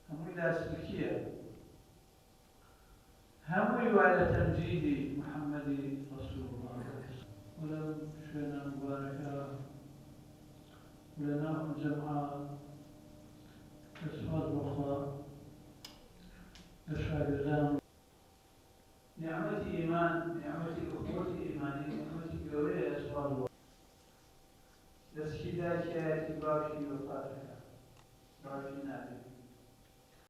هموی دستبکیه هموی وعلى تمجيد محمد رسول الله ولم شينا مباركة ولنا جمعة أسفاد أخرى الشاهدان نعمة إيمان نعمة أخوة إيمانية نعمة جورية أسفاد بس كذا شيء باقي وفاتك